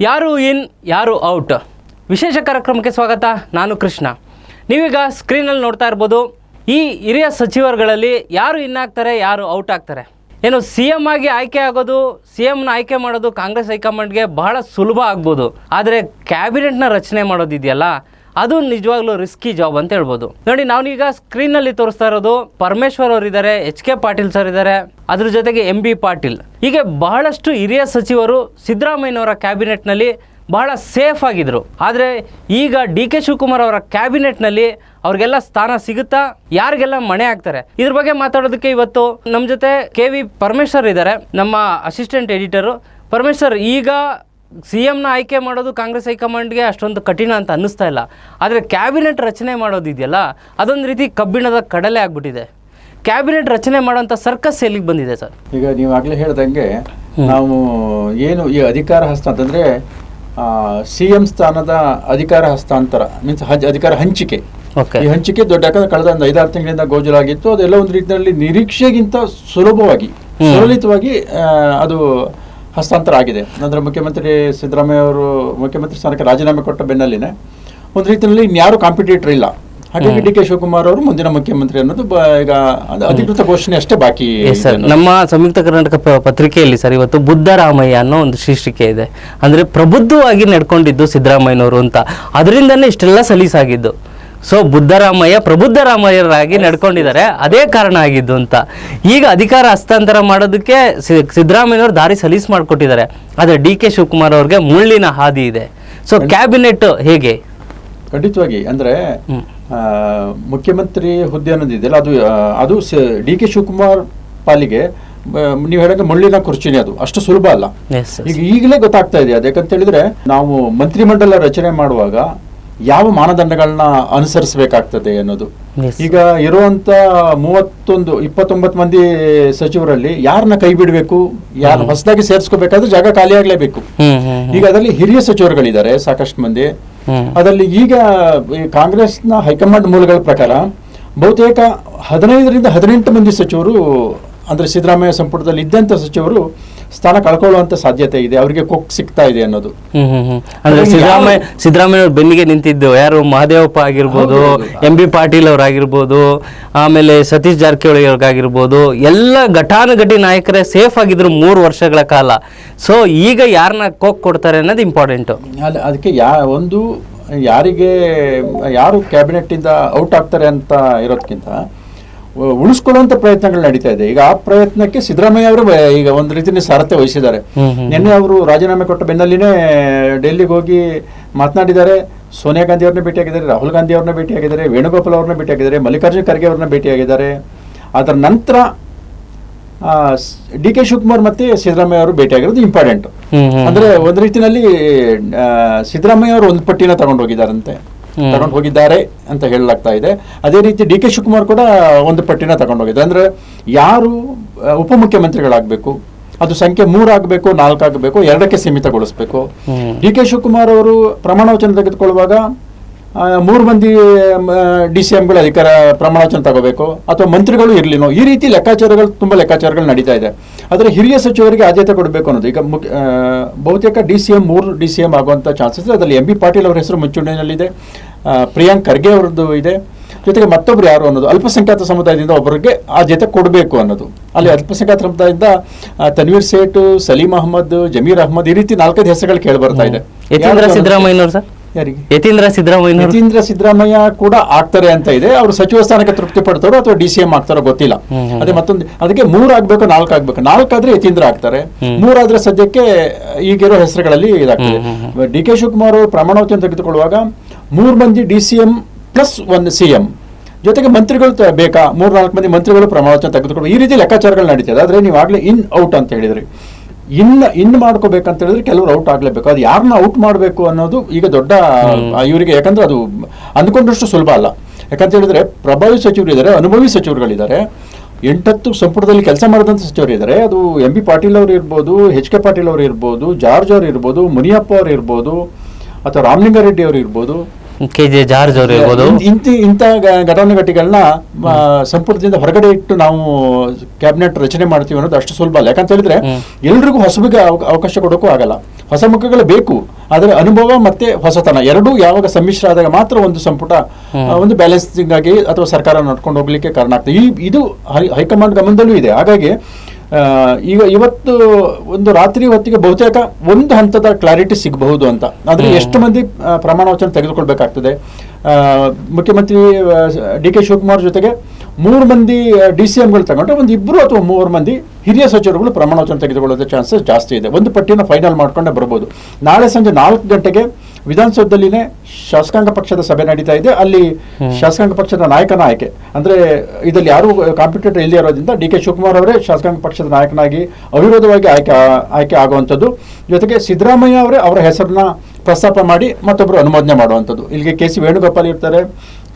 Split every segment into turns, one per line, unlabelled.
ಯಾರು ಇನ್ ಯಾರು ಔಟ್ ವಿಶೇಷ ಕಾರ್ಯಕ್ರಮಕ್ಕೆ ಸ್ವಾಗತ. ನಾನು ಕೃಷ್ಣ. ನೀವೀಗ ಸ್ಕ್ರೀನಲ್ಲಿ ನೋಡ್ತಾ ಇರ್ಬೋದು, ಈ ಹಿರಿಯ ಸಚಿವರುಗಳಲ್ಲಿ ಯಾರು ಇನ್ ಆಗ್ತಾರೆ, ಯಾರು ಔಟ್ ಆಗ್ತಾರೆ. ಏನು ಸಿ ಎಮ್ ಆಗಿ ಆಯ್ಕೆ ಆಗೋದು, ಸಿ ಎಮ್ನ ಆಯ್ಕೆ ಮಾಡೋದು ಕಾಂಗ್ರೆಸ್ ಹೈಕಮಾಂಡ್ಗೆ ಬಹಳ ಸುಲಭ ಆಗ್ಬೋದು. ಆದರೆ ಕ್ಯಾಬಿನೆಟ್ನ ರಚನೆ ಮಾಡೋದಿದೆಯಲ್ಲ, ಅದು ನಿಜವಾಗ್ಲೂ ರಿಸ್ಕಿ ಜಾಬ್ ಅಂತ ಹೇಳ್ಬೋದು. ನೋಡಿ, ನಾವೀಗ ಸ್ಕ್ರೀನಲ್ಲಿ ತೋರಿಸ್ತಾ ಇರೋದು ಪರಮೇಶ್ವರ್ ಅವರು ಇದ್ದಾರೆ, ಎಚ್ ಕೆ ಪಾಟೀಲ್ ಸರ್ ಇದ್ದಾರೆ, ಅದ್ರ ಜೊತೆಗೆ ಎಂ ಬಿ ಪಾಟೀಲ್. ಹೀಗೆ ಬಹಳಷ್ಟು ಹಿರಿಯ ಸಚಿವರು ಸಿದ್ದರಾಮಯ್ಯನವರ ಕ್ಯಾಬಿನೆಟ್ನಲ್ಲಿ ಬಹಳ ಸೇಫ್ ಆಗಿದ್ರು. ಆದರೆ ಈಗ ಡಿ ಕೆ ಶಿವಕುಮಾರ್ ಅವರ ಕ್ಯಾಬಿನೆಟ್ನಲ್ಲಿ ಅವ್ರಿಗೆಲ್ಲ ಸ್ಥಾನ ಸಿಗುತ್ತಾ, ಯಾರಿಗೆಲ್ಲ ಮಣೆ ಆಗ್ತಾರೆ, ಇದ್ರ ಬಗ್ಗೆ ಮಾತಾಡೋದಕ್ಕೆ ಇವತ್ತು ನಮ್ಮ ಜೊತೆ ಕೆ ವಿ ಪರಮೇಶ್ವರ್ ಇದ್ದಾರೆ, ನಮ್ಮ ಅಸಿಸ್ಟೆಂಟ್ ಎಡಿಟರು. ಪರಮೇಶ್ವರ್, ಈಗ ಸಿ ಎಮ್ನ ಆಯ್ಕೆ ಮಾಡೋದು ಕಾಂಗ್ರೆಸ್ ಹೈಕಮಾಂಡ್ಗೆ ಅಷ್ಟೊಂದು ಕಠಿಣ ಅಂತ ಅನ್ನಿಸ್ತಾ ಇಲ್ಲ. ಆದರೆ ಕ್ಯಾಬಿನೆಟ್ ರಚನೆ ಮಾಡೋದಿದೆಯಲ್ಲ, ಅದೊಂದು ರೀತಿ ಕಬ್ಬಿಣದ ಕಡಲೆ ಆಗ್ಬಿಟ್ಟಿದೆ. ಕ್ಯಾಬಿನೆಟ್ ರಚನೆ ಮಾಡೋಂಥ ಸರ್ಕಸ್ ಎಲ್ಲಿಗೆ ಬಂದಿದೆ ಸರ್?
ಈಗ ನೀವು ಆಗಲೇ ಹೇಳ್ದಂಗೆ ನಾವು ಏನು ಈ ಅಧಿಕಾರ ಹಸ್ತಾಂತಂದರೆ ಸಿ ಎಂ ಸ್ಥಾನದ ಅಧಿಕಾರ ಹಸ್ತಾಂತರ ಮೀನ್ಸ್ ಅಧಿಕಾರ ಹಂಚಿಕೆ. ಈ ಹಂಚಿಕೆ ದೊಡ್ಡ, ಯಾಕಂದ್ರೆ ಕಳೆದ ಒಂದು 5-6 ತಿಂಗಳಿಂದ ಗೋಜಲಾಗಿತ್ತು. ಅದೆಲ್ಲ ಒಂದು ರೀತಿಯಲ್ಲಿ ನಿರೀಕ್ಷೆಗಿಂತ ಸುಲಭವಾಗಿ ಸುಲಲಿತವಾಗಿ ಅದು ಹಸ್ತಾಂತರ ಆಗಿದೆ. ಅಂದರೆ ಮುಖ್ಯಮಂತ್ರಿ ಸಿದ್ದರಾಮಯ್ಯ ಅವರು ಮುಖ್ಯಮಂತ್ರಿ ಸ್ಥಾನಕ್ಕೆ ರಾಜೀನಾಮೆ ಕೊಟ್ಟ ಬೆನ್ನಲ್ಲಿನೇ ಒಂದು ರೀತಿಯಲ್ಲಿ ಇನ್ಯಾರು ಕಾಂಪಿಟೇಟರ್ ಇಲ್ಲ. ಹಾಗಾಗಿ ಡಿ ಕೆ ಶಿವಕುಮಾರ್ ಅವರು ಮುಂದಿನ ಮುಖ್ಯಮಂತ್ರಿ ಅನ್ನೋದು ಈಗ ಅಧಿಕೃತ ಘೋಷಣೆ ಅಷ್ಟೇ ಬಾಕಿ.
ನಮ್ಮ ಸಂಯುಕ್ತ ಕರ್ನಾಟಕ ಪತ್ರಿಕೆಯಲ್ಲಿ ಸರ್ ಇವತ್ತು ಬುದ್ಧರಾಮಯ್ಯ ಅನ್ನೋ ಒಂದು ಶೀರ್ಷಿಕೆ ಇದೆ. ಅಂದರೆ ಪ್ರಬುದ್ಧವಾಗಿ ನಡ್ಕೊಂಡಿದ್ದು ಸಿದ್ದರಾಮಯ್ಯನವರು ಅಂತ, ಅದರಿಂದನೇ ಇಷ್ಟೆಲ್ಲ ಸಲೀಸಾಗಿದ್ದು. ಸೊ ಬುದ್ಧರಾಮಯ್ಯ ಪ್ರಬುದ್ಧರಾಮಯ್ಯರಾಗಿ ನಡ್ಕೊಂಡಿದ್ದಾರೆ, ಅದೇ ಕಾರಣ ಆಗಿದ್ದು ಅಂತ. ಈಗ ಅಧಿಕಾರ ಹಸ್ತಾಂತರ ಮಾಡೋದಕ್ಕೆ ಸಿದ್ದರಾಮಯ್ಯನವರು ದಾರಿ ಸಲೀಸ್ ಮಾಡಿಕೊಟ್ಟಿದ್ದಾರೆ. ಆದರೆ ಡಿ ಕೆ ಶಿವಕುಮಾರ್ ಅವ್ರಿಗೆ ಮುಳ್ಳಿನ ಹಾದಿ ಇದೆ. ಸೊ ಕ್ಯಾಬಿನೆಟ್ ಹೇಗೆ?
ಖಂಡಿತವಾಗಿ ಅಂದರೆ ಮುಖ್ಯಮಂತ್ರಿ ಹುದ್ದೆ ಅನ್ನೋದಿದೆಯಲ್ಲ, ಅದು ಡಿ ಕೆ ಶಿವಕುಮಾರ್ ಪಾಲಿಗೆ ನೀವು ಹೇಳಂಗೆ ಮುಳ್ಳಿನ ಕುರ್ಚಿನೇ, ಅದು ಅಷ್ಟು ಸುಲಭ ಅಲ್ಲ. ಈಗ ಈಗಲೇ ಗೊತ್ತಾಗ್ತಾ ಇದೆ. ಅದಕ್ಕಂತ ಹೇಳಿದ್ರೆ ನಾವು ಮಂತ್ರಿಮಂಡಲ ರಚನೆ ಮಾಡುವಾಗ ಯಾವ ಮಾನದಂಡಗಳನ್ನ ಅನುಸರಿಸಬೇಕಾಗ್ತದೆ ಅನ್ನೋದು. ಈಗ ಇರುವಂತ 29 ಮಂದಿ ಸಚಿವರಲ್ಲಿ ಯಾರನ್ನ ಕೈ ಬಿಡಬೇಕು, ಯಾರು ಹೊಸದಾಗಿ ಸೇರಿಸ್ಕೋಬೇಕಾದ್ರೆ ಜಾಗ ಖಾಲಿ ಆಗ್ಲೇಬೇಕು. ಈಗ ಅದರಲ್ಲಿ ಹಿರಿಯ ಸಚಿವರುಗಳಿದ್ದಾರೆ ಸಾಕಷ್ಟು ಮಂದಿ. ಅದರಲ್ಲಿ ಈಗ ಕಾಂಗ್ರೆಸ್ನ ಹೈಕಮಾಂಡ್ ಮೂಲಗಳ ಪ್ರಕಾರ ಬಹುತೇಕ 15-18 ಮಂದಿ ಸಚಿವರು, ಅಂದ್ರೆ ಸಿದ್ದರಾಮಯ್ಯ ಸಂಪುಟದಲ್ಲಿ ಇದ್ದಂತ ಸಚಿವರು ಸ್ಥಾನ ಕಳ್ಕೊಳ್ಳುವಂತ ಸಾಧ್ಯತೆ ಇದೆ, ಅವರಿಗೆ ಕೊಕ್ ಸಿಗ್ತಾ ಇದೆ ಅನ್ನೋದು.
ಅಂದ್ರೆ ಸಿದ್ದರಾಮಯ್ಯ ಬೆನ್ನಿಗೆ ನಿಂತಿದ್ದು ಯಾರು, ಮಹದೇವಪ್ಪ ಆಗಿರ್ಬೋದು, ಎಂ ಬಿ ಪಾಟೀಲ್ ಅವರಾಗಿರ್ಬೋದು, ಆಮೇಲೆ ಸತೀಶ್ ಜಾರಕಿಹೊಳಿ ಅವ್ರಿಗಾಗಿರ್ಬೋದು, ಎಲ್ಲ ಘಟಾನುಘಟಿ ನಾಯಕರೇ ಸೇಫ್ ಆಗಿದ್ರು 3 ವರ್ಷಗಳ ಕಾಲ. ಸೊ ಈಗ ಯಾರನ್ನ ಕೊಕ್ ಕೊಡ್ತಾರೆ ಅನ್ನೋದು ಇಂಪಾರ್ಟೆಂಟ್.
ಅದಕ್ಕೆ ಯಾರು ಕ್ಯಾಬಿನೆಟ್ ಇಂದ ಔಟ್ ಆಗ್ತಾರೆ ಅಂತ ಇರೋದಕ್ಕಿಂತ ಉಳಿಸ್ಕೊಳ್ಳುವಂತ ಪ್ರಯತ್ನಗಳು ನಡೀತಾ ಇದೆ. ಈಗ ಆ ಪ್ರಯತ್ನಕ್ಕೆ ಸಿದ್ದರಾಮಯ್ಯ ಅವರು ಈಗ ಒಂದು ರೀತಿಯಲ್ಲಿ ಸಾರಥ್ಯ ವಹಿಸಿದ್ದಾರೆ. ನಿನ್ನೆ ಅವರು ರಾಜೀನಾಮೆ ಕೊಟ್ಟ ಬೆನ್ನಲ್ಲಿನೇ ಡೆಲ್ಲಿಗೆ ಹೋಗಿ ಮಾತನಾಡಿದ್ದಾರೆ. ಸೋನಿಯಾ ಗಾಂಧಿ ಅವ್ರನ್ನ ಭೇಟಿಯಾಗಿದ್ದಾರೆ, ರಾಹುಲ್ ಗಾಂಧಿ ಅವ್ರನ್ನ ಭೇಟಿಯಾಗಿದ್ದಾರೆ, ವೇಣುಗೋಪಾಲ್ ಅವ್ರನ್ನ ಭೇಟಿಯಾಗಿದ್ದಾರೆ, ಮಲ್ಲಿಕಾರ್ಜುನ ಖರ್ಗೆ ಅವ್ರನ್ನ ಭೇಟಿಯಾಗಿದ್ದಾರೆ. ಅದರ ನಂತರ ಡಿ ಕೆ ಶಿವಕುಮಾರ್ ಮತ್ತೆ ಸಿದ್ದರಾಮಯ್ಯ ಅವರು ಭೇಟಿಯಾಗಿರೋದು ಇಂಪಾರ್ಟೆಂಟ್. ಅಂದ್ರೆ ಒಂದು ರೀತಿಯಲ್ಲಿ ಸಿದ್ದರಾಮಯ್ಯ ಅವರು ಒಂದು ಪಟ್ಟಿನ ತಗೊಂಡು ಹೋಗಿದ್ದಾರೆ ಅಂತ ಹೇಳಲಾಗ್ತಾ ಇದೆ. ಅದೇ ರೀತಿ ಡಿ ಕೆ ಶಿವಕುಮಾರ್ ಕೂಡ ಒಂದು ಪಟ್ಟಿನ ತಗೊಂಡು ಹೋಗಿದ್ದಾರೆ. ಅಂದ್ರೆ ಯಾರು ಉಪಮುಖ್ಯಮಂತ್ರಿಗಳಾಗಬೇಕು, ಅದು ಸಂಖ್ಯೆ 3 ಆಗಬೇಕು, 4 ಆಗಬೇಕು, 2ಕ್ಕೆ ಸೀಮಿತಗೊಳಿಸಬೇಕು. ಡಿ ಕೆ ಶಿವಕುಮಾರ್ ಅವರು ಪ್ರಮಾಣ ವಚನ ತೆಗೆದುಕೊಳ್ಳುವಾಗ 3 ಮಂದಿ DCMಗಳು ಅಧಿಕಾರ ಪ್ರಮಾಣ ವಚನ ತಗೋಬೇಕು, ಅಥವಾ ಮಂತ್ರಿಗಳು ಇರ್ಲಿನೋ, ಈ ರೀತಿ ತುಂಬಾ ಲೆಕ್ಕಾಚಾರಗಳು ನಡೀತಾ ಇದೆ. ಆದರೆ ಹಿರಿಯ ಸಚಿವರಿಗೆ ಆದ್ಯತೆ ಕೊಡಬೇಕು ಅನ್ನೋದು. ಈಗ ಬಹುತೇಕ 3 DCM ಆಗುವಂತ ಚಾನ್ಸಸ್. ಅದರಲ್ಲಿ ಎಂ ಬಿ ಪಾಟೀಲ್ ಅವರ ಹೆಸರು ಮುಂಚೂಣಿಯಲ್ಲಿದೆ, ಪ್ರಿಯಾಂಕ್ ಖರ್ಗೆ ಅವರದ್ದು ಇದೆ, ಜೊತೆಗೆ ಮತ್ತೊಬ್ರು ಯಾರು ಅನ್ನೋದು ಅಲ್ಪಸಂಖ್ಯಾತ ಸಮುದಾಯದಿಂದ ಒಬ್ಬರಿಗೆ ಆದ್ಯತೆ ಕೊಡಬೇಕು ಅನ್ನೋದು. ಅಲ್ಲಿ ಅಲ್ಪಸಂಖ್ಯಾತ ಸಮುದಾಯದಿಂದ ತನ್ವೀರ್ ಸೇಠ್, ಸಲೀಂ ಅಹಮದ್, ಜಮೀರ್ ಅಹಮದ್, ಈ ರೀತಿ 4-5 ಹೆಸರುಗಳು ಕೇಳಿ ಬರ್ತಾ ಇದೆ.
ಯತೀಂದ್ರ
ಸಿದ್ದರಾಮಯ್ಯ ಕೂಡ ಆಗ್ತಾರೆ ಅಂತ ಇದೆ. ಅವರು ಸಚಿವ ಸ್ಥಾನಕ್ಕೆ ತೃಪ್ತಿ ಪಡ್ತಾರೋ ಅಥವಾ DCM ಆಗ್ತಾರೋ ಗೊತ್ತಿಲ್ಲ. ಅದೇ ಮತ್ತೊಂದು, ಅದಕ್ಕೆ 3 ಆಗ್ಬೇಕು, 4 ಆಗ್ಬೇಕು. 4 ಆದ್ರೆ ಯತೀಂದ್ರ ಆಗ್ತಾರೆ, 3 ಆದ್ರೆ ಸದ್ಯಕ್ಕೆ ಈಗಿರೋ ಹೆಸರುಗಳಲ್ಲಿ ಇದಾಗ್ತದೆ. ಡಿ ಕೆ ಶಿವಕುಮಾರ್ ಅವರು ಪ್ರಮಾಣ ವಚನ ತೆಗೆದುಕೊಳ್ಳುವಾಗ 3 ಮಂದಿ DCM ಪ್ಲಸ್ 1 CM ಜೊತೆಗೆ ಮಂತ್ರಿಗಳು ಬೇಕಾ, 3-4 ಮಂದಿ ಮಂತ್ರಿಗಳು ಪ್ರಮಾಣ ವಚನ ತೆಗೆದುಕೊಳ್ಳುವ, ಈ ರೀತಿ ಲೆಕ್ಕಾಚಾರಗಳು ನಡೀತದೆ. ಆದ್ರೆ ನೀವು ಆಗ್ಲೇ ಇನ್ ಔಟ್ ಅಂತ ಹೇಳಿದ್ರಿ. ಇನ್ ಮಾಡ್ಕೋಬೇಕಂತ ಹೇಳಿದ್ರೆ ಕೆಲವರು ಔಟ್ ಆಗ್ಲೇಬೇಕು. ಅದು ಯಾರನ್ನ ಔಟ್ ಮಾಡಬೇಕು ಅನ್ನೋದು ಈಗ ದೊಡ್ಡ ಇವರಿಗೆ, ಯಾಕಂದ್ರೆ ಅದು ಅಂದ್ಕೊಂಡಷ್ಟು ಸುಲಭ ಅಲ್ಲ. ಯಾಕಂತ ಹೇಳಿದ್ರೆ ಪ್ರಭಾವಿ ಸಚಿವರು ಇದ್ದಾರೆ, ಅನುಭವಿ ಸಚಿವರುಗಳಿದ್ದಾರೆ, 8-10 ಸಂಪುಟದಲ್ಲಿ ಕೆಲಸ ಮಾಡಿದಂಥ ಸಚಿವರು ಇದ್ದಾರೆ. ಅದು ಎಂ ಬಿ ಪಾಟೀಲ್ ಅವರು ಇರ್ಬೋದು, ಎಚ್ ಕೆ ಪಾಟೀಲ್ ಅವರು ಇರ್ಬೋದು, ಜಾರ್ಜ್ ಅವರು ಇರ್ಬೋದು, ಮುನಿಯಪ್ಪ ಅವರು ಇರ್ಬೋದು, ಅಥವಾ ರಾಮಲಿಂಗಾರೆಡ್ಡಿ ಅವರು ಇರ್ಬೋದು,
KJ ಜಾರ್ಜ್ ಅವರು ಇರ್ಬೋದು.
ಇಂಥ ಘಟನೆಗಳನ್ನ ಸಂಪುಟದಿಂದ ಹೊರಗಡೆ ಇಟ್ಟು ನಾವು ಕ್ಯಾಬಿನೆಟ್ ರಚನೆ ಮಾಡ್ತೀವಿ ಅನ್ನೋದು ಅಷ್ಟು ಸುಲಭ ಅಲ್ಲ. ಯಾಕಂತ ಹೇಳಿದ್ರೆ ಎಲ್ರಿಗೂ ಹೊಸಬಿಗೆ ಅವಕಾಶ ಕೊಡೋಕ್ಕೂ ಆಗಲ್ಲ. ಹೊಸ ಮುಖಗಳು ಬೇಕು, ಆದರೆ ಅನುಭವ ಮತ್ತೆ ಹೊಸತನ ಎರಡೂ ಯಾವಾಗ ಸಮ್ಮಿಶ್ರ ಆದಾಗ ಮಾತ್ರ ಒಂದು ಸಂಪುಟ ಒಂದು ಬ್ಯಾಲೆನ್ಸಿಂಗ್ ಆಗಿ ಅಥವಾ ಸರ್ಕಾರ ನಡ್ಕೊಂಡು ಹೋಗ್ಲಿಕ್ಕೆ ಕಾರಣ ಆಗ್ತದೆ. ಇದು ಹೈಕಮಾಂಡ್ ಗಮನದಲ್ಲೂ ಇದೆ. ಹಾಗಾಗಿ ಈಗ ಇವತ್ತು ಒಂದು ರಾತ್ರಿ ಹೊತ್ತಿಗೆ ಬಹುತೇಕ ಒಂದು ಹಂತದ ಕ್ಲಾರಿಟಿ ಸಿಗಬಹುದು ಅಂತ. ಆದರೆ ಎಷ್ಟು ಮಂದಿ ಪ್ರಮಾಣ ವಚನ ತೆಗೆದುಕೊಳ್ಬೇಕಾಗ್ತದೆ? ಮುಖ್ಯಮಂತ್ರಿ DK ಶಿವಕುಮಾರ್ ಜೊತೆಗೆ 3 ಮಂದಿ DCMಗಳು ತಗೊಂಡ್ರೆ ಒಂದು 2 ಅಥವಾ 3 ಮಂದಿ ಹಿರಿಯ ಸಚಿವರುಗಳು ಪ್ರಮಾಣ ವಚನ ತೆಗೆದುಕೊಳ್ಳೋದ ಚಾನ್ಸಸ್ ಜಾಸ್ತಿ ಇದೆ. ಒಂದು ಪಟ್ಟಿನ ಫೈನಲ್ ಮಾಡ್ಕೊಂಡೇ ಬರ್ಬೋದು. ನಾಳೆ ಸಂಜೆ 4 ಗಂಟೆಗೆ ವಿಧಾನಸೌಧದಲ್ಲಿನೇ ಶಾಸಕಾಂಗ ಪಕ್ಷದ ಸಭೆ ನಡೀತಾ ಇದೆ. ಅಲ್ಲಿ ಶಾಸಕಾಂಗ ಪಕ್ಷದ ನಾಯಕನ ಆಯ್ಕೆ, ಅಂದ್ರೆ ಇದರಲ್ಲಿ ಯಾರು ಕಾಂಪಿಟೇಟರ್ ಇಲ್ಲದೆ ಇರೋದ್ರಿಂದ DK ಶಿವಕುಮಾರ್ ಅವರೇ ಶಾಸಕಾಂಗ ಪಕ್ಷದ ನಾಯಕನಾಗಿ ಅವಿರೋಧವಾಗಿ ಆಯ್ಕೆ ಆಗುವಂಥದ್ದು. ಜೊತೆಗೆ ಸಿದ್ದರಾಮಯ್ಯ ಅವರೇ ಅವರ ಹೆಸರನ್ನ ಪ್ರಸ್ತಾಪ ಮಾಡಿ ಮತ್ತೊಬ್ಬರು ಅನುಮೋದನೆ ಮಾಡುವಂಥದ್ದು. ಇಲ್ಲಿಗೆ KC ವೇಣುಗೋಪಾಲ್ ಇರ್ತಾರೆ,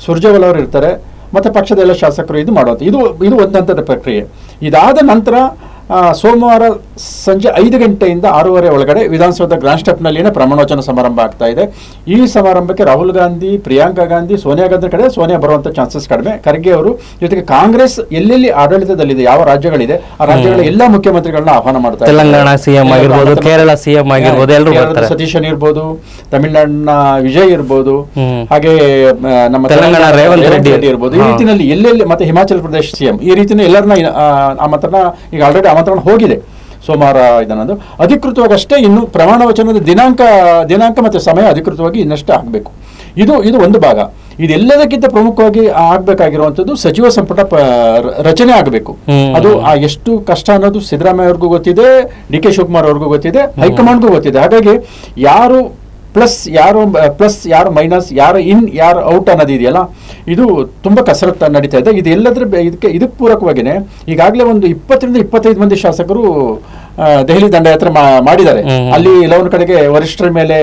ಸುರ್ಜೇವಾಲ ಅವರು ಇರ್ತಾರೆ, ಮತ್ತೆ ಪಕ್ಷದ ಎಲ್ಲ ಶಾಸಕರು ಇದು ಮಾಡುವಂಥ ಇದು ಒಂದು ಹಂತದ ಪ್ರಕ್ರಿಯೆ. ಇದಾದ ನಂತರ ಸೋಮವಾರ ಸಂಜೆ 5 ಗಂಟೆಯಿಂದ 6:30 ಒಳಗಡೆ ವಿಧಾನಸೌಧ ಗ್ರ್ಯಾಂಡ್ ಸ್ಟೆಪ್ನಲ್ಲಿನೇ ಪ್ರಮಾಣವಚನ ಸಮಾರಂಭ ಆಗ್ತಾ ಇದೆ. ಈ ಸಮಾರಂಭಕ್ಕೆ ರಾಹುಲ್ ಗಾಂಧಿ, ಪ್ರಿಯಾಂಕಾ ಗಾಂಧಿ, ಸೋನಿಯಾ ಗಾಂಧಿ ಕಡೆ ಸೋನಿಯಾ ಬರುವಂಥ ಚಾನ್ಸಸ್ ಕಡಿಮೆ. ಖರ್ಗೆ ಅವರು ಜೊತೆಗೆ ಕಾಂಗ್ರೆಸ್ ಎಲ್ಲೆಲ್ಲಿ ಆಡಳಿತದಲ್ಲಿದೆ, ಯಾವ ರಾಜ್ಯಗಳಿದೆ ಆ ರಾಜ್ಯಗಳ ಎಲ್ಲ ಮುಖ್ಯಮಂತ್ರಿಗಳನ್ನ ಆಹ್ವಾನ ಮಾಡ್ತಾರೆ.
ತೆಲಂಗಾಣ CM ಆಗಿರ್ಬೋದು, ಕೇರಳ CM ಆಗಿರ್ಬೋದು, ಎಲ್ಲರೂ
ಸತೀಶನ್ ಇರ್ಬೋದು, ತಮಿಳುನಾಡಿನ ವಿಜಯ್ ಇರ್ಬೋದು, ಹಾಗೆ ನಮ್ಮ
ತೆಲಂಗಾಣ ರೇವಂತ್ ರೆಡ್ಡಿ
ಇರ್ಬೋದು. ಈ ರೀತಿಯಲ್ಲಿ ಎಲ್ಲೆಲ್ಲಿ ಮತ್ತೆ ಹಿಮಾಚಲ ಪ್ರದೇಶ CM ಈ ರೀತಿನ ಎಲ್ಲರನ್ನ ಆಮಂತ್ರಣ ಈಗ ಆಲ್ರೆಡಿ ಆಮಂತ್ರಣ ಹೋಗಿದೆ. ಸೋಮವಾರ ಇದನ್ನದು ಅಧಿಕೃತವಾಗಿ ಅಷ್ಟೇ, ಇನ್ನು ಪ್ರಮಾಣ ವಚನದ ದಿನಾಂಕ ಮತ್ತು ಸಮಯ ಅಧಿಕೃತವಾಗಿ ಇನ್ನಷ್ಟೇ ಆಗಬೇಕು. ಇದು ಒಂದು ಭಾಗ. ಇದೆಲ್ಲದಕ್ಕಿಂತ ಪ್ರಮುಖವಾಗಿ ಆಗ್ಬೇಕಾಗಿರುವಂಥದ್ದು ಸಚಿವ ಸಂಪುಟ ರಚನೆ ಆಗಬೇಕು. ಅದು ಎಷ್ಟು ಕಷ್ಟ ಅನ್ನೋದು ಸಿದ್ದರಾಮಯ್ಯ ಅವ್ರಿಗೂ ಗೊತ್ತಿದೆ, DK ಶಿವಕುಮಾರ್ ಅವ್ರಿಗೂ ಗೊತ್ತಿದೆ, ಹೈಕಮಾಂಡ್ಗೂ ಗೊತ್ತಿದೆ. ಹಾಗಾಗಿ ಯಾರು ಪ್ಲಸ್ ಯಾರು ಮೈನಸ್, ಯಾರು ಇನ್ ಯಾರು ಔಟ್ ಅನ್ನೋದು ಇದೆಯಲ್ಲ, ಇದು ತುಂಬಾ ಕಸರತ್ತು ನಡೀತಾ ಇದೆ. ಇದಕ್ಕೆ ಪೂರಕವಾಗಿನೇ ಈಗಾಗಲೇ ಒಂದು 20-25 ಮಂದಿ ಶಾಸಕರು ದೆಹಲಿ ದಂಡಯಾತ್ರೆ ಮಾಡಿದ್ದಾರೆ. ಅಲ್ಲಿ ಕೆಲವೊಂದು ಕಡೆಗೆ ವರಿಷ್ಠರ ಮೇಲೆ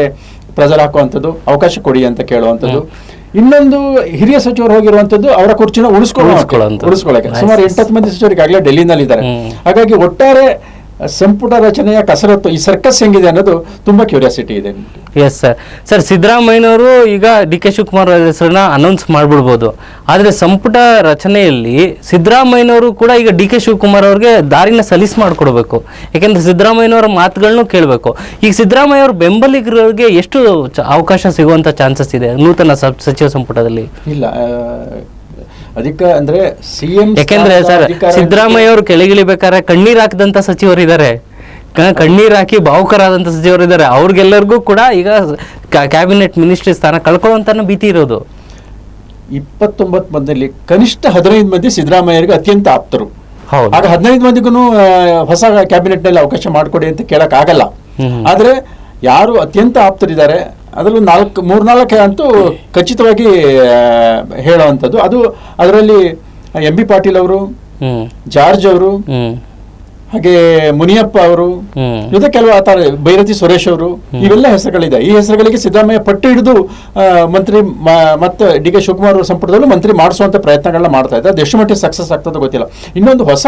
ಪ್ರೆಜರ್ ಹಾಕುವಂಥದ್ದು, ಅವಕಾಶ ಕೊಡಿ ಅಂತ ಕೇಳುವಂಥದ್ದು. ಇನ್ನೊಂದು ಹಿರಿಯ ಸಚಿವರು ಹೋಗಿರುವಂಥದ್ದು ಅವರ ಕುರ್ಚಿನ ಉಳಿಸ್ಕೊಳ್ಳಕ್ಕೆ ಸುಮಾರು 8-10 ಮಂದಿ ಸಚಿವರು ಈಗಾಗಲೇ ಡೆಲ್ಲಿನಲ್ಲಿ ಇದ್ದಾರೆ. ಹಾಗಾಗಿ ಒಟ್ಟಾರೆ ಸಂಪುಟ ರಚನೆಯ ಕಸರತ್ತು, ಈ ಸರ್ಕಸ್ ಹೆಂಗಿದೆ ಅನ್ನೋದು ತುಂಬಾ ಕ್ಯೂರಿಯಾಸಿಟಿ ಇದೆ.
ಎಸ್ ಸರ್, ಸಿದ್ದರಾಮಯ್ಯನವರು ಈಗ DK ಶಿವಕುಮಾರ್ ಹೆಸರನ್ನ ಅನೌನ್ಸ್ ಮಾಡ್ಬಿಡ್ಬೋದು, ಆದ್ರೆ ಸಂಪುಟ ರಚನೆಯಲ್ಲಿ ಸಿದ್ದರಾಮಯ್ಯನವರು ಕೂಡ ಈಗ DK ಶಿವಕುಮಾರ್ ಅವ್ರಿಗೆ ದಾರಿನ ಸಲೀಸ್ ಮಾಡಿಕೊಡ್ಬೇಕು. ಯಾಕೆಂದ್ರೆ ಸಿದ್ದರಾಮಯ್ಯನವರ ಮಾತುಗಳನ್ನು ಕೇಳಬೇಕು. ಈಗ ಸಿದ್ದರಾಮಯ್ಯ ಅವ್ರ ಬೆಂಬಲಿಗರಿಗೆ ಎಷ್ಟು ಅವಕಾಶ ಸಿಗುವಂತ ಚಾನ್ಸಸ್ ಇದೆ ನೂತನ ಸಚಿವ ಸಂಪುಟದಲ್ಲಿ?
ಇಲ್ಲ, ಅಂದ್ರೆ CM,
ಯಾಕೆಂದ್ರೆ ಸರ್ ಸಿದ್ದರಾಮಯ್ಯ ಅವರು ಕೆಳಗಿಳಿಬೇಕಾದ್ರೆ ಕಣ್ಣೀರ್ ಹಾಕಿದಂತ ಸಚಿವರು ಇದ್ದಾರೆ, ಕಣ್ಣೀರ್ ಹಾಕಿ ಭಾವುಕರಾದಂತ ಸಚಿವರು ಇದ್ದಾರೆ. ಅವ್ರಿಗೆಲ್ಲರಿಗೂ ಕೂಡ ಈಗ ಕ್ಯಾಬಿನೆಟ್ ಮಿನಿಸ್ಟ್ರಿ ಸ್ಥಾನ ಕಳ್ಕೊಳ್ಳುವಂತ ಭೀತಿ ಇರೋದು.
29 ಮಂದಿಯಲ್ಲಿ ಕನಿಷ್ಠ 15 ಮಂದಿ ಸಿದ್ದರಾಮಯ್ಯರಿಗೆ ಅತ್ಯಂತ ಆಪ್ತರು. ಆಗ 15 ಮಂದಿಗೂ ಹೊಸ ಕ್ಯಾಬಿನೆಟ್ ನಲ್ಲಿ ಅವಕಾಶ ಮಾಡಿಕೊಡಿ ಅಂತ ಕೇಳಕ್ ಆಗಲ್ಲ. ಆದ್ರೆ ಯಾರು ಅತ್ಯಂತ ಆಪ್ತರಿದ್ದಾರೆ ಅದರಲ್ಲೂ 3-4 ಅಂತೂ ಖಚಿತವಾಗಿ ಹೇಳುವಂಥದ್ದು. ಅದರಲ್ಲಿ MB ಪಾಟೀಲ್ ಅವರು, ಜಾರ್ಜ್ ಅವರು, ಹಾಗೆ ಮುನಿಯಪ್ಪ ಅವರು, ಜೊತೆ ಕೆಲವು ಆತರ ಭೈರತಿ ಸುರೇಶ್ ಅವರು, ಇವೆಲ್ಲ ಹೆಸರುಗಳಿದೆ. ಈ ಹೆಸರುಗಳಿಗೆ ಸಿದ್ದರಾಮಯ್ಯ ಪಟ್ಟು ಹಿಡಿದು ಮಂತ್ರಿ ಮತ್ತೆ DK ಶಿವಕುಮಾರ್ ಅವರ ಸಂಪುಟದಲ್ಲೂ ಮಂತ್ರಿ ಮಾಡಿಸುವಂತ ಪ್ರಯತ್ನಗಳನ್ನ ಮಾಡ್ತಾ ಇದ್ದಾರೆ. ಅದು ಎಷ್ಟು ಮಟ್ಟಿಗೆ ಸಕ್ಸಸ್ ಆಗ್ತದೋ ಗೊತ್ತಿಲ್ಲ. ಇನ್ನೊಂದು ಹೊಸ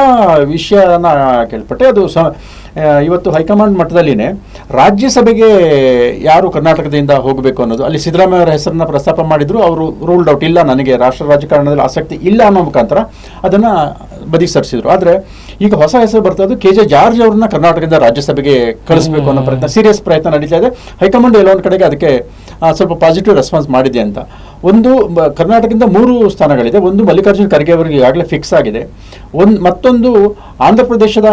ವಿಷಯನ ಕೇಳ್ಪಟ್ಟೆ, ಅದು ಇವತ್ತು ಹೈಕಮಾಂಡ್ ಮಟ್ಟದಲ್ಲಿನೇ ರಾಜ್ಯಸಭೆಗೆ ಯಾರು ಕರ್ನಾಟಕದಿಂದ ಹೋಗಬೇಕು ಅನ್ನೋದು, ಅಲ್ಲಿ ಸಿದ್ದರಾಮಯ್ಯ ಅವರ ಹೆಸರನ್ನ ಪ್ರಸ್ತಾಪ ಮಾಡಿದ್ರು. ಅವರು ರೂಲ್ಡ್ ಔಟ್, ಇಲ್ಲ ನನಗೆ ರಾಷ್ಟ್ರ ರಾಜಕಾರಣದಲ್ಲಿ ಆಸಕ್ತಿ ಇಲ್ಲ ಅನ್ನೋ ಮುಖಾಂತರ ಅದನ್ನ ಬದಿ ಸರಿಸಿದ್ರು. ಆದ್ರೆ ಈಗ ಹೊಸ ಹೆಸರು ಬರ್ತಾ ಇದ್ದು KJ ಜಾರ್ಜ್ ಅವ್ರನ್ನ ಕರ್ನಾಟಕದಿಂದ ರಾಜ್ಯಸಭೆಗೆ ಕಳಿಸಬೇಕು ಅನ್ನೋ ಪ್ರಯತ್ನ, ಸೀರಿಯಸ್ ಪ್ರಯತ್ನ ನಡೀತಾ ಇದೆ. ಹೈಕಮಾಂಡ್ ಎಲ್ಲೊಂದು ಕಡೆಗೆ ಅದಕ್ಕೆ ಸ್ವಲ್ಪ ಪಾಸಿಟಿವ್ ರೆಸ್ಪಾನ್ಸ್ ಮಾಡಿದೆ ಅಂತ. ಒಂದು ಕರ್ನಾಟಕದಿಂದ 3 ಸ್ಥಾನಗಳಿದೆ. ಒಂದು ಮಲ್ಲಿಕಾರ್ಜುನ್ ಖರ್ಗೆ ಅವರಿಗೆ ಈಗಾಗಲೇ ಫಿಕ್ಸ್ ಆಗಿದೆ. ಮತ್ತೊಂದು ಆಂಧ್ರ ಪ್ರದೇಶದ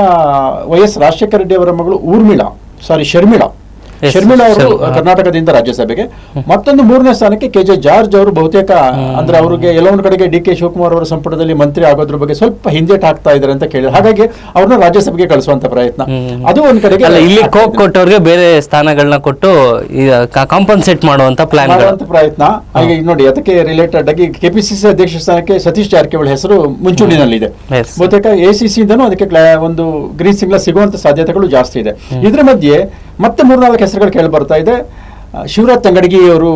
YS ರಾಜಶೇಖರ ರೆಡ್ಡಿ ಅವರ ಮಗಳು ಶರ್ಮಿಳಾ ಅವರು ಕರ್ನಾಟಕದಿಂದ ರಾಜ್ಯಸಭೆಗೆ. ಮತ್ತೊಂದು 3ನೇ ಸ್ಥಾನಕ್ಕೆ KJ ಜಾರ್ಜ್ ಅವರು ಬಹುತೇಕ ಅಂದ್ರೆ ಅವರಿಗೆ ಎಲ್ಲೊಂದು ಕಡೆಗೆ DK ಶಿವಕುಮಾರ್ ಅವರ ಸಂಪುಟದಲ್ಲಿ ಮಂತ್ರಿ ಆಗೋದ್ರ ಬಗ್ಗೆ ಸ್ವಲ್ಪ ಹಿಂದೇಟ್ ಹಾಕ್ತಾ ಇದ್ದಾರೆ ಅಂತ ಕೇಳಿದ್ರು. ಹಾಗಾಗಿ ಅವ್ರನ್ನ ರಾಜ್ಯಸಭೆಗೆ ಕಳಿಸುವಂತ ಪ್ರಯತ್ನ, ಅದು ಒಂದ್ ಕಡೆಗೆ
ಇಲ್ಲಿ ಕೋಕ್ ಕೊಟ್ಟವ್ರಿಗೆ ಬೇರೆ ಸ್ಥಾನಗಳನ್ನ ಕೊಟ್ಟು ಕಾಂಪನ್ಸೇಟ್ ಮಾಡುವಂತ
ಪ್ರಯತ್ನ. ಈಗ ನೋಡಿ, ಅದಕ್ಕೆ ರಿಲೇಟೆಡ್ ಆಗಿ KPCC ಅಧ್ಯಕ್ಷ ಸ್ಥಾನಕ್ಕೆ ಸತೀಶ್ ಜಾರಕಿಹೊಳಿ ಹೆಸರು ಮುಂಚೂಣಿನಲ್ಲಿದೆ. ಬಹುತೇಕ ACC ಇಂದನೂ ಅದಕ್ಕೆ ಒಂದು ಗ್ರೀನ್ ಸಿಗ್ನಲ್ ಸಿಗುವಂತ ಸಾಧ್ಯತೆಗಳು ಜಾಸ್ತಿ ಇದೆ. ಇದ್ರ ಮಧ್ಯೆ ಮತ್ತೆ 3-4 ಹೆಸರುಗಳು ಕೇಳಿ ಬರ್ತಾ ಇದೆ. ಶಿವರಾಜ್ ತಂಗಡಗಿ ಅವರು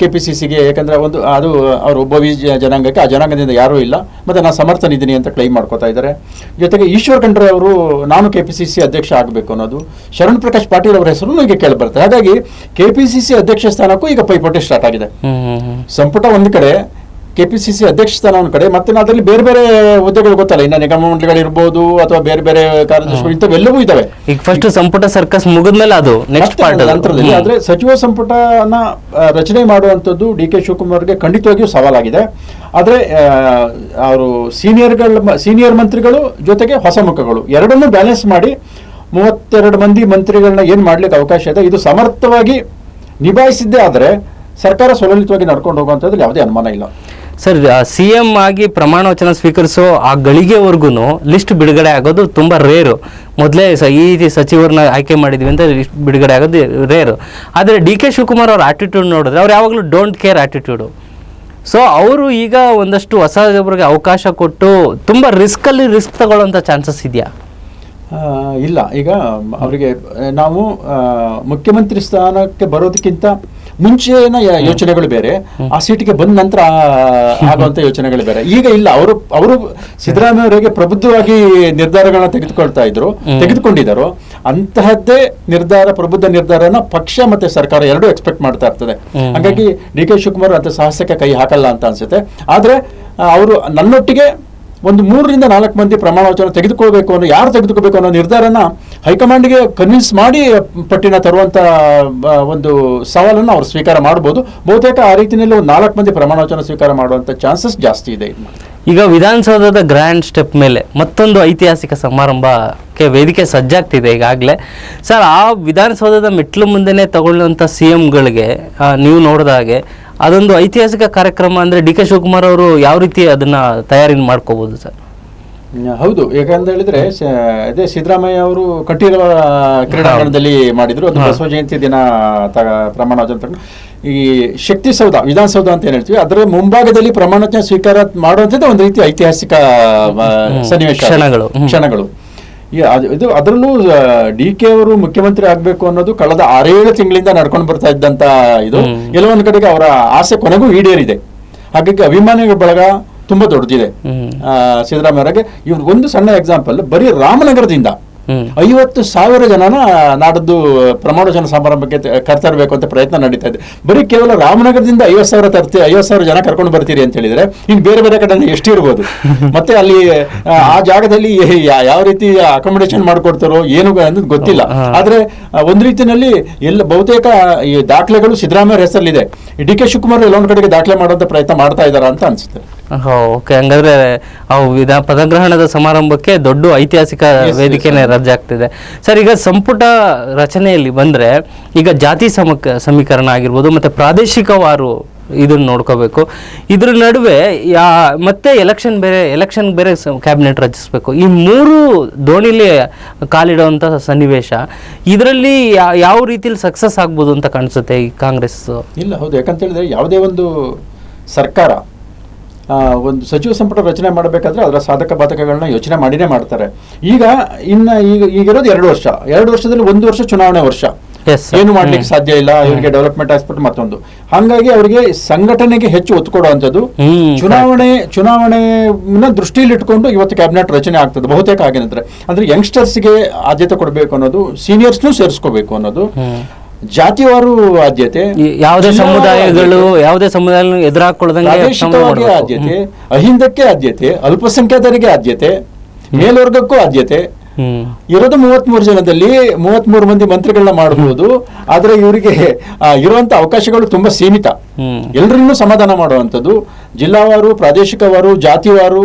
KPCCಗೆ, ಯಾಕಂದರೆ ಅದು ಅವರು ಒಬ್ಬ ಜನಾಂಗಕ್ಕೆ, ಆ ಜನಾಂಗದಿಂದ ಯಾರೂ ಇಲ್ಲ ಮತ್ತು ನಾನು ಸಮರ್ಥನಿದ್ದೀನಿ ಅಂತ ಕ್ಲೈಮ್ ಮಾಡ್ಕೋತಾ ಇದ್ದಾರೆ. ಜೊತೆಗೆ ಈಶ್ವರ್ ಖಂಡ್ರೆ ಅವರು ನಾನು KPCC ಅಧ್ಯಕ್ಷ ಆಗಬೇಕು ಅನ್ನೋದು, ಶರಣ್ ಪ್ರಕಾಶ್ ಪಾಟೀಲ್ ಅವರ ಹೆಸರು ಈಗ ಕೇಳಿ ಬರ್ತದೆ. ಹಾಗಾಗಿ KPCC ಅಧ್ಯಕ್ಷ ಸ್ಥಾನಕ್ಕೂ ಈಗ ಪೈಪೋಟಿ ಸ್ಟಾರ್ಟ್ ಆಗಿದೆ. ಸಂಪುಟ ಒಂದು ಕಡೆ, KPCC ಅಧ್ಯಕ್ಷ ಸ್ಥಾನ ಒಂದು ಕಡೆ, ಮತ್ತೆ ಅದರಲ್ಲಿ ಬೇರೆ ಬೇರೆ ಹುದ್ದೆಗಳು ಗೊತ್ತಲ್ಲ, ಇನ್ನು ನಿಗಮ ಮಂಡಳಿಗಳಿರ್ಬೋದು ಅಥವಾ ಬೇರೆ ಬೇರೆ ಕಾರ್ಯದರ್ಶಿಗಳು, ಇಂಥವೆಲ್ಲವೂ ಇದಾವೆ.
ಈಗ ಫಸ್ಟ್ ಸಂಪುಟ ಸರ್ಕಸ್ ಮುಗಿದ್ಮೇಲೆ ಅದು ನೆಕ್ಸ್ಟ್ ಪಾರ್ಟ್
ನಂತರದಲ್ಲಿ. ಆದ್ರೆ ಸಚಿವ ಸಂಪುಟನ ರಚನೆ ಮಾಡುವಂಥದ್ದು DK ಶಿವಕುಮಾರ್ಗೆ ಖಂಡಿತವಾಗಿಯೂ ಸವಾಲಾಗಿದೆ. ಆದ್ರೆ ಅವರು ಸೀನಿಯರ್ ಮಂತ್ರಿಗಳು ಜೊತೆಗೆ ಹೊಸ ಮುಖಗಳು ಎರಡನ್ನೂ ಬ್ಯಾಲೆನ್ಸ್ ಮಾಡಿ 32 ಮಂದಿ ಮಂತ್ರಿಗಳನ್ನ ಏನ್ ಮಾಡ್ಲಿಕ್ಕೆ ಅವಕಾಶ ಇದೆ. ಇದು ಸಮರ್ಥವಾಗಿ ನಿಭಾಯಿಸಿದ್ದೇ ಆದ್ರೆ ಸರ್ಕಾರ ಸುಲಲಿತವಾಗಿ ನಡ್ಕೊಂಡು ಹೋಗುವಂಥದ್ರಲ್ಲಿ ಯಾವುದೇ ಅನುಮಾನ ಇಲ್ಲ.
ಸರ್, CM ಆಗಿ ಪ್ರಮಾಣ ವಚನ ಸ್ವೀಕರಿಸೋ ಆ ಗಳಿಗೆವರೆಗೂ ಲಿಸ್ಟ್ ಬಿಡುಗಡೆ ಆಗೋದು ತುಂಬ ರೇರು. ಮೊದಲೇ ಈ ಸಚಿವರನ್ನ ಆಯ್ಕೆ ಮಾಡಿದ್ವಿ ಅಂತ ಲಿಸ್ಟ್ ಬಿಡುಗಡೆ ಆಗೋದು ರೇರು. ಆದರೆ DK ಶಿವಕುಮಾರ್ ಅವ್ರ ಆಟಿಟ್ಯೂಡ್ ನೋಡಿದ್ರೆ ಅವ್ರು ಯಾವಾಗಲೂ ಡೋಂಟ್ ಕೇರ್ ಆಟಿಟ್ಯೂಡು. ಸೊ ಅವರು ಈಗ ಒಂದಷ್ಟು ಹೊಸಬರಿಗೆ ಅವಕಾಶ ಕೊಟ್ಟು ತುಂಬ ರಿಸ್ಕ್ ತಗೊಳ್ಳೋಂಥ ಚಾನ್ಸಸ್ ಇದೆಯಾ?
ಇಲ್ಲ. ಈಗ ಅವರಿಗೆ ನಾವು ಮುಖ್ಯಮಂತ್ರಿ ಸ್ಥಾನಕ್ಕೆ ಬರೋದಕ್ಕಿಂತ ಮುಂಚೆನ ಯೋಚನೆಗಳು ಬೇರೆ, ಆ ಸೀಟಿಗೆ ಬಂದ ನಂತರ ಆಗುವಂತ ಯೋಚನೆಗಳು ಬೇರೆ. ಈಗ ಇಲ್ಲ, ಅವರು ಸಿದ್ದರಾಮಯ್ಯ ಅವರಿಗೆ ಪ್ರಬುದ್ಧವಾಗಿ ನಿರ್ಧಾರಗಳನ್ನ ತೆಗೆದುಕೊಂಡಿದ್ದಾರೋ ಅಂತಹದ್ದೇ ಪ್ರಬುದ್ಧ ನಿರ್ಧಾರನ ಪಕ್ಷ ಮತ್ತೆ ಸರ್ಕಾರ ಎರಡೂ ಎಕ್ಸ್ಪೆಕ್ಟ್ ಮಾಡ್ತಾ ಇರ್ತದೆ. ಹಾಗಾಗಿ DK ಶಿವಕುಮಾರ್ ಅಂತ ಸಾಹಸಕ್ಕೆ ಕೈ ಹಾಕಲ್ಲ ಅಂತ ಅನ್ಸುತ್ತೆ. ಆದ್ರೆ ಅವರು ನನ್ನೊಟ್ಟಿಗೆ ಒಂದು 3 ರಿಂದ 4 ಮಂದಿ ಪ್ರಮಾಣ ವಚನ ತೆಗೆದುಕೋಬೇಕು ಅನ್ನೋ ನಿರ್ಧಾರನ ಹೈಕಮಾಂಡ್ಗೆ ಕನ್ವಿನ್ಸ್ ಮಾಡಿ ಪಟ್ಟಿನ ತರುವಂತ ಒಂದು ಸವಾಲನ್ನು ಅವರು ಸ್ವೀಕಾರ ಮಾಡಬಹುದು. ಬಹುತೇಕ ಆ ರೀತಿಯಲ್ಲಿ ಒಂದು 4 ಮಂದಿ ಪ್ರಮಾಣ ವಚನ ಸ್ವೀಕಾರ ಮಾಡುವಂತ ಚಾನ್ಸಸ್ ಜಾಸ್ತಿ ಇದೆ.
ಈಗ ವಿಧಾನಸೌಧದ ಗ್ರ್ಯಾಂಡ್ ಸ್ಟೆಪ್ ಮೇಲೆ ಮತ್ತೊಂದು ಐತಿಹಾಸಿಕ ಸಮಾರಂಭಕ್ಕೆ ವೇದಿಕೆ ಸಜ್ಜಾಗ್ತಿದೆ ಈಗಾಗಲೇ. ಸರ್, ಆ ವಿಧಾನಸೌಧದ ಮೆಟ್ಲು ಮುಂದೆನೇ ತಗೊಳ್ಳುವಂಥ CMಗಳಿಗೆ ನೀವು ನೋಡಿದ ಹಾಗೆ ಅದೊಂದು ಐತಿಹಾಸಿಕ ಕಾರ್ಯಕ್ರಮ ಅಂದರೆ DK ಶಿವಕುಮಾರ್ ಅವರು ಯಾವ ರೀತಿ ಅದನ್ನ ತಯಾರಿ ಮಾಡ್ಕೋಬಹುದು ಸರ್?
ಹೌದು, ಯಾಕಂತ ಹೇಳಿದ್ರೆ ಅದೇ ಸಿದ್ದರಾಮಯ್ಯ ಅವರು ಕಂಠೀರವ ಕ್ರೀಡಾಂಗಣದಲ್ಲಿ ಮಾಡಿದ್ರು. ಅದು ಬಸವ ಜಯಂತಿ ದಿನ ಪ್ರಮಾಣ ವಚನ ಈ ಶಕ್ತಿಸೌಧ, ವಿಧಾನಸೌಧ ಅಂತ ಏನ್ ಹೇಳ್ತೀವಿ, ಅದರ ಮುಂಭಾಗದಲ್ಲಿ ಪ್ರಮಾಣ ವಚನ ಸ್ವೀಕಾರ ಮಾಡುವಂಥದ್ದು ಒಂದು ರೀತಿ ಐತಿಹಾಸಿಕ ಸನ್ನಿವೇಶ, ಕ್ಷಣಗಳು. ಇದು ಅದರಲ್ಲೂ DK ಅವರು ಮುಖ್ಯಮಂತ್ರಿ ಆಗ್ಬೇಕು ಅನ್ನೋದು ಕಳೆದ 6-7 ತಿಂಗಳಿಂದ ನಡ್ಕೊಂಡು ಬರ್ತಾ ಇದ್ದಂತ ಇದು ಕೆಲವೊಂದು ಕಡೆಗೆ ಅವರ ಆಸೆ ಕೊನೆಗೂ ಈಡೇರಿದೆ. ಹಾಗಾಗಿ ಅಭಿಮಾನಿಗಳ ಬಳಗ ತುಂಬಾ ದೊಡ್ಡದಿದೆ ಸಿದ್ದರಾಮಯ್ಯ ಅವರಿಗೆ. ಇವ್ರು ಒಂದು ಸಣ್ಣ ಎಕ್ಸಾಂಪಲ್, ಬರೀ ರಾಮನಗರದಿಂದ 50,000 ಜನನ ನಾಡದ್ದು ಪ್ರಮಾಣ ವಚನ ಸಮಾರಂಭಕ್ಕೆ ಕರ್ತರಬೇಕು ಅಂತ ಪ್ರಯತ್ನ ನಡೀತಾ ಇದೆ. ಬರೀ ಕೇವಲ ರಾಮನಗರದಿಂದ 50,000 ಜನ ಕರ್ಕೊಂಡು ಬರ್ತೀರಿ ಅಂತ ಹೇಳಿದ್ರೆ ಇನ್ನು ಬೇರೆ ಬೇರೆ ಕಡೆ ಎಷ್ಟಿರ್ಬೋದು, ಮತ್ತೆ ಅಲ್ಲಿ ಆ ಜಾಗದಲ್ಲಿ ಯಾವ ರೀತಿ ಅಕಾಮಿಡೇಷನ್ ಮಾಡ್ಕೊಡ್ತಾರೋ ಏನು ಅನ್ನೋದು ಗೊತ್ತಿಲ್ಲ. ಆದ್ರೆ ಒಂದ್ ರೀತಿಯಲ್ಲಿ ಬಹುತೇಕ ಈ ದಾಖಲೆಗಳು ಸಿದ್ದರಾಮಯ್ಯ ಹೆಸರಲ್ಲಿದೆ. DK ಶಿವಕುಮಾರ್ ಎಲ್ಲೊಂದ್ ಕಡೆಗೆ ದಾಖಲೆ ಮಾಡುವಂತ ಪ್ರಯತ್ನ ಮಾಡ್ತಾ ಇದಾರ ಅಂತ ಅನ್ಸುತ್ತೆ.
ಓಕೆ, ಹಂಗಾದ್ರೆ ಪದಗ್ರಹಣದ ಸಮಾರಂಭಕ್ಕೆ ದೊಡ್ಡ ಐತಿಹಾಸಿಕ ವೇದಿಕೆನೇ ರದ್ದಾಗ್ತಿದೆ. ಸರ್, ಈಗ ಸಂಪುಟ ರಚನೆಯಲ್ಲಿ ಬಂದ್ರೆ ಈಗ ಜಾತಿ ಸಮೀಕರಣ ಆಗಿರ್ಬೋದು ಮತ್ತೆ ಪ್ರಾದೇಶಿಕವಾರು ಇದನ್ನ ನೋಡ್ಕೋಬೇಕು. ಇದ್ರ ನಡುವೆ ಮತ್ತೆ ಎಲೆಕ್ಷನ್ ಬೇರೆ ಕ್ಯಾಬಿನೆಟ್ ರಚಿಸಬೇಕು. ಈ 3 ದೋಣಿಲಿ ಕಾಲಿಡುವಂತ ಸನ್ನಿವೇಶ ಇದರಲ್ಲಿ ಯಾವ ರೀತಿಯಲ್ಲಿ ಸಕ್ಸಸ್ ಆಗ್ಬೋದು ಅಂತ ಕಾಣಿಸುತ್ತೆ ಈ ಕಾಂಗ್ರೆಸ್?
ಇಲ್ಲ, ಹೌದು. ಯಾಕಂತ ಹೇಳಿದ್ರೆ ಯಾವುದೇ ಒಂದು ಸರ್ಕಾರ ಒಂದು ಸಚಿವ ಸಂಪುಟ ರಚನೆ ಮಾಡಬೇಕಾದ್ರೆ ಅದರ ಸಾಧಕ ಬಾಧಕಗಳನ್ನ ಯೋಚನೆ ಮಾಡಿನೇ ಮಾಡ್ತಾರೆ. ಈಗಿರೋದು 2 ವರ್ಷ. 2 ವರ್ಷದಲ್ಲಿ 1 ವರ್ಷ ಚುನಾವಣೆ ವರ್ಷ, ಏನು ಮಾಡ್ಲಿಕ್ಕೆ ಸಾಧ್ಯ ಇಲ್ಲ. ಇವರಿಗೆ ಡೆವಲಪ್ಮೆಂಟ್ ಆಸ್ಪೆಕ್ಟ್ ಮತ್ತೊಂದು. ಹಾಗಾಗಿ ಅವರಿಗೆ ಸಂಘಟನೆಗೆ ಹೆಚ್ಚು ಒತ್ತು ಕೊಡುವಂಥದ್ದು, ಚುನಾವಣೆ ದೃಷ್ಟಿಯಲ್ಲಿ ಇಟ್ಕೊಂಡು ಇವತ್ತು ಕ್ಯಾಬಿನೆಟ್ ರಚನೆ ಆಗ್ತದೆ ಬಹುತೇಕ. ಆಗಿನಂದ್ರೆ ಅಂದ್ರೆ ಯಂಗ್ಸ್ಟರ್ಸ್ಗೆ ಆದ್ಯತೆ ಕೊಡಬೇಕು ಅನ್ನೋದು, ಸೀನಿಯರ್ಸ್ನು ಸೇರಿಸ್ಕೋಬೇಕು ಅನ್ನೋದು, ಜಾತಿವಾರು ಆದ್ಯತೆ,
ಯಾವುದೇ ಸಮುದಾಯ ಎದುರಾಕೊಳ್ಳದಂಗೆ
ಆದ್ಯತೆ, ಅಹಿಂದಕ್ಕೆ ಆದ್ಯತೆ, ಅಲ್ಪಸಂಖ್ಯಾತರಿಗೆ ಆದ್ಯತೆ, ಮೇಲ್ವರ್ಗಕ್ಕೂ ಆದ್ಯತೆ. ಇರೋದು 33 ಜನದಲ್ಲಿ 33 ಮಂದಿ ಮಂತ್ರಿಗಳನ್ನ ಮಾಡಬಹುದು. ಆದ್ರೆ ಇವರಿಗೆ ಇರುವಂತ ಅವಕಾಶಗಳು ತುಂಬಾ ಸೀಮಿತ. ಎಲ್ಲರನ್ನೂ ಸಮಾಧಾನ ಮಾಡುವಂಥದ್ದು, ಜಿಲ್ಲಾವಾರು, ಪ್ರಾದೇಶಿಕವಾರು, ಜಾತಿವಾರು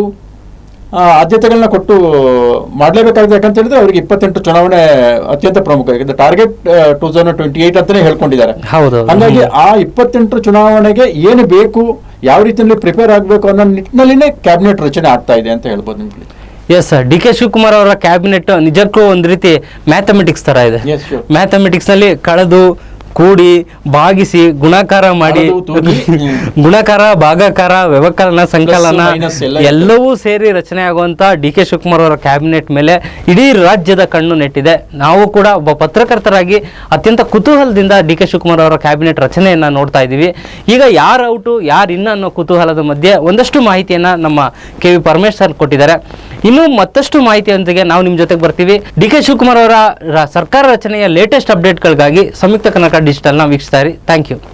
ಆದ್ಯತೆಗಳನ್ನ ಕೊಟ್ಟು ಮಾಡಲೇಬೇಕಾಗಿದೆ. ಯಾಕಂತ ಹೇಳಿದ್ರೆ ಅವರಿಗೆ 28 ಚುನಾವಣೆ ಅತ್ಯಂತ ಪ್ರಮುಖ. ಯಾಕಂದ್ರೆ ಟಾರ್ಗೆಟ್ 2028 ಅಂತಾನೆ ಹೇಳ್ಕೊಂಡಿದ್ದಾರೆ. ಹಾಗಾಗಿ ಆ 28 ಚುನಾವಣೆಗೆ ಏನು ಬೇಕು, ಯಾವ ರೀತಿಯಲ್ಲಿ ಪ್ರಿಪೇರ್ ಆಗಬೇಕು ಅನ್ನೋ ನಿಟ್ಟಿನಲ್ಲಿನೇ ಕ್ಯಾಬಿನೆಟ್ ರಚನೆ ಆಗ್ತಾ ಇದೆ ಅಂತ ಹೇಳ್ಬೋದು ನಿಮ್ಗೆ.
ಎಸ್ ಸರ್, DK ಶಿವಕುಮಾರ್ ಅವರ ಕ್ಯಾಬಿನೆಟ್ ನಿಜಕ್ಕೂ ಒಂದು ರೀತಿ ಮ್ಯಾಥಮೆಟಿಕ್ಸ್ ತರ ಇದೆ. ಮ್ಯಾಥಮೆಟಿಕ್ಸ್ ನಲ್ಲಿ ಕಳೆದು ಕೂಡಿ ಭಾಗಿಸಿ ಗುಣಾಕಾರ ಮಾಡಿ
ಹರದು ತೂಗಿ,
ಗುಣಾಕಾರ ಭಾಗಾಕಾರ ವ್ಯವಕಲನ ಸಂಕಲನ
minus ಎಲ್ಲ
ಎಲ್ಲವೂ ಸೇರಿ ರಚನೆ ಆಗುವಂತ ಡಿ ಕೆ ಶಿವಕುಮಾರ್ ಅವರ ಕ್ಯಾಬಿನೆಟ್ ಮೇಲೆ ಇಡೀ ರಾಜ್ಯದ ಕಣ್ಣು ನೆಟ್ಟಿದೆ. ನಾವು ಕೂಡ ಒಬ್ಬ ಪತ್ರಕರ್ತರಾಗಿ ಅತ್ಯಂತ ಕುತೂಹಲದಿಂದ ಡಿ ಕೆ ಶಿವಕುಮಾರ್ ಅವರ ಕ್ಯಾಬಿನೆಟ್ ರಚನೆಯನ್ನ ನೋಡ್ತಾ ಇದ್ದೀವಿ. ಈಗ ಯಾರು ಔಟು ಯಾರು ಇನ್ನ ಅನ್ನೋ ಕುತೂಹಲದ ಮಧ್ಯೆ ಒಂದಷ್ಟು ಮಾಹಿತಿಯನ್ನ ನಮ್ಮ ಕೆ ವಿ ಪರಮೇಶ್ ಸರ್ ಕೊಟ್ಟಿದ್ದಾರೆ. ಇನ್ನು ಮತ್ತಷ್ಟು ಮಾಹಿತಿಯೊಂದಿಗೆ ನಾವು ನಿಮ್ಮ ಜೊತೆಗೆ ಬರ್ತೀವಿ. ಡಿ ಕೆ ಶಿವಕುಮಾರ್ ಅವರ ಸರ್ಕಾರ ರಚನೆಯ ಲೇಟೆಸ್ಟ್ ಅಪ್ಡೇಟ್ಗಳಿಗಾಗಿ ಸಂಯುಕ್ತ ಕರ್ನಾಟಕ ಡಿಜಿಟಲ್ನ ವೀಕ್ಷಿಸ್ತಾ ಇರಿ. Thank you.